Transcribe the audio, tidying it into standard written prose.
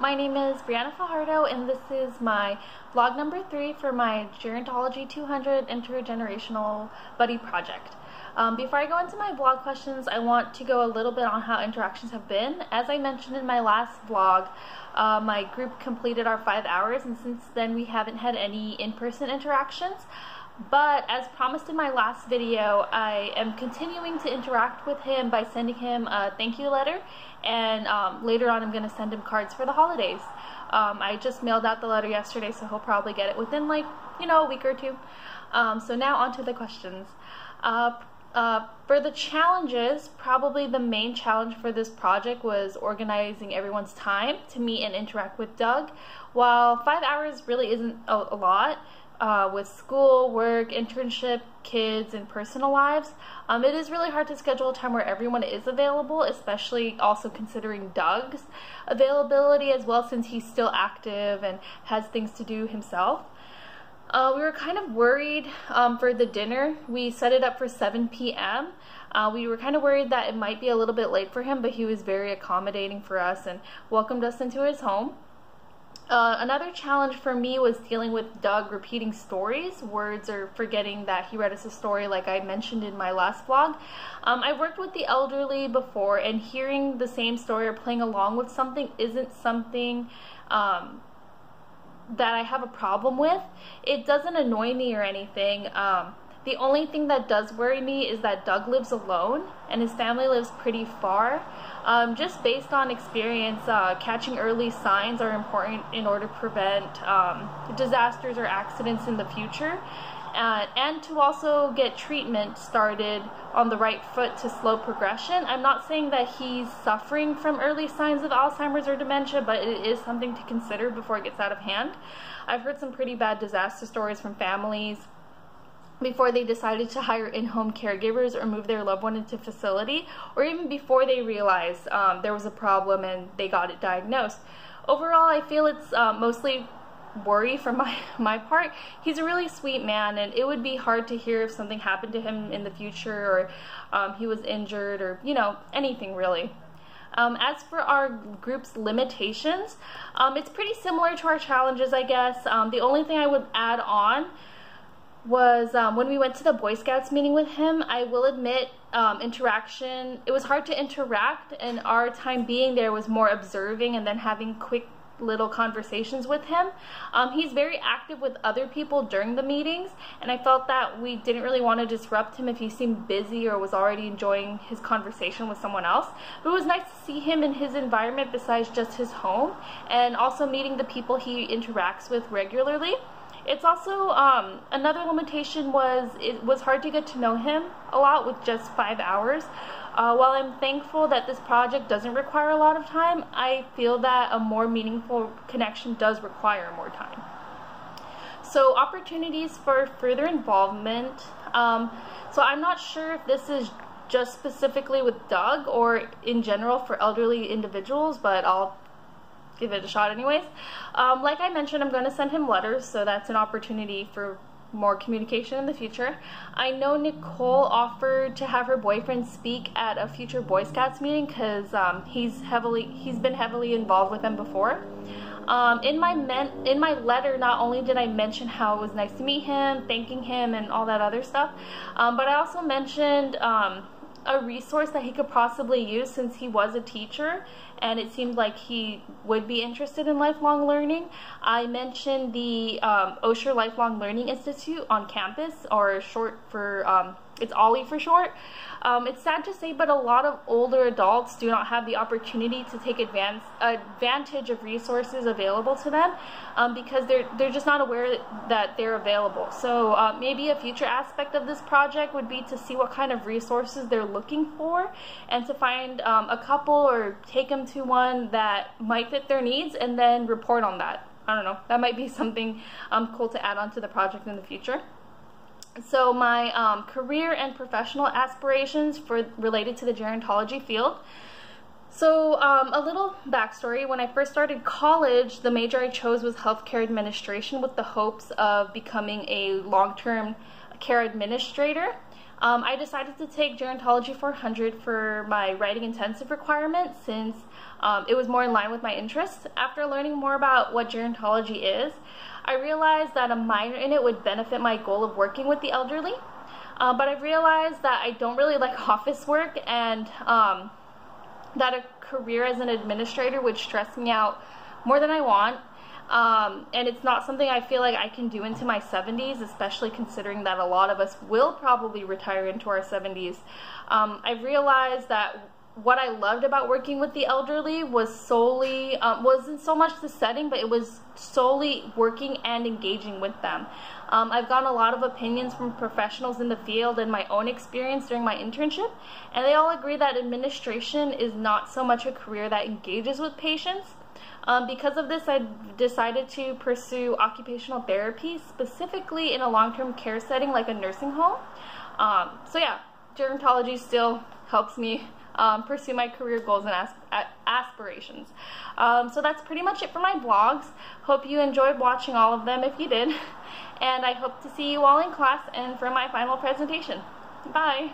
My name is Brianna Fajardo, and this is my vlog number 3 for my Gerontology 200 Intergenerational Buddy Project. Before I go into my vlog questions, I want to go a little bit on how interactions have been. As I mentioned in my last vlog, my group completed our 5 hours, and since then we haven't had any in-person interactions. But as promised in my last video, I am continuing to interact with him by sending him a thank you letter, and later on I'm going to send him cards for the holidays. I just mailed out the letter yesterday, so he'll probably get it within a week or two. So now on to the questions. For the challenges, probably the main challenge for this project was organizing everyone's time to meet and interact with Doug. While 5 hours really isn't a lot, with school, work, internship, kids, and personal lives, it is really hard to schedule a time where everyone is available, especially also considering Doug's availability as well, since he's still active and has things to do himself. We were kind of worried for the dinner. We set it up for 7 p.m. We were kind of worried that it might be a little bit late for him, but he was very accommodating for us and welcomed us into his home. Another challenge for me was dealing with Doug repeating stories, words, or forgetting that he read us a story like I mentioned in my last vlog. I worked with the elderly before, and hearing the same story or playing along with something isn't something that I have a problem with. It doesn't annoy me or anything. The only thing that does worry me is that Doug lives alone and his family lives pretty far. Just based on experience, catching early signs are important in order to prevent disasters or accidents in the future, and to also get treatment started on the right foot to slow progression. I'm not saying that he's suffering from early signs of Alzheimer's or dementia, but it is something to consider before it gets out of hand. I've heard some pretty bad disaster stories from families before they decided to hire in-home caregivers or move their loved one into facility, or even before they realized there was a problem and they got it diagnosed. Overall, I feel it's mostly worry from my part. He's a really sweet man, and it would be hard to hear if something happened to him in the future, or he was injured, or anything really. As for our group's limitations, it's pretty similar to our challenges, I guess. The only thing I would add on was when we went to the Boy Scouts meeting with him. I will admit, interaction, it was hard to interact, and our time being there was more observing and then having quick little conversations with him. He's very active with other people during the meetings, and I felt that we didn't really want to disrupt him if he seemed busy or was already enjoying his conversation with someone else. But it was nice to see him in his environment besides just his home, and also meeting the people he interacts with regularly. It's also, another limitation was it was hard to get to know him a lot with just 5 hours. While I'm thankful that this project doesn't require a lot of time, I feel that a more meaningful connection does require more time. So opportunities for further involvement. So I'm not sure if this is just specifically with Doug or in general for elderly individuals, but I'll give it a shot anyways. Like I mentioned, I'm going to send him letters, so that's an opportunity for more communication in the future. I know Nicole offered to have her boyfriend speak at a future Boy Scouts meeting because he's been heavily involved with them before. In my letter, not only did I mention how it was nice to meet him, thanking him, and all that other stuff, but I also mentioned a resource that he could possibly use, since he was a teacher and it seemed like he would be interested in lifelong learning. I mentioned the Osher Lifelong Learning Institute on campus, or short for it's OLLI for short. It's sad to say, but a lot of older adults do not have the opportunity to take advantage of resources available to them because they're just not aware that they're available. So maybe a future aspect of this project would be to see what kind of resources they're looking for, and to find a couple or take them to one that might fit their needs, and then report on that. I don't know, that might be something cool to add on to the project in the future. So my career and professional aspirations related to the gerontology field. So a little backstory: when I first started college, the major I chose was healthcare administration with the hopes of becoming a long-term care administrator. I decided to take Gerontology 400 for my writing intensive requirement since it was more in line with my interests. After learning more about what gerontology is, I realized that a minor in it would benefit my goal of working with the elderly. But I've realized that I don't really like office work, and that a career as an administrator would stress me out more than I want. And it's not something I feel like I can do into my 70s, especially considering that a lot of us will probably retire into our 70s. I've realized that what I loved about working with the elderly was solely, wasn't so much the setting, but it was solely working and engaging with them. I've gotten a lot of opinions from professionals in the field and my own experience during my internship, and they all agree that administration is not so much a career that engages with patients. Because of this, I decided to pursue occupational therapy, specifically in a long-term care setting like a nursing home. So yeah, gerontology still helps me pursue my career goals and aspirations. So that's pretty much it for my vlogs. Hope you enjoyed watching all of them if you did. And I hope to see you all in class and for my final presentation. Bye!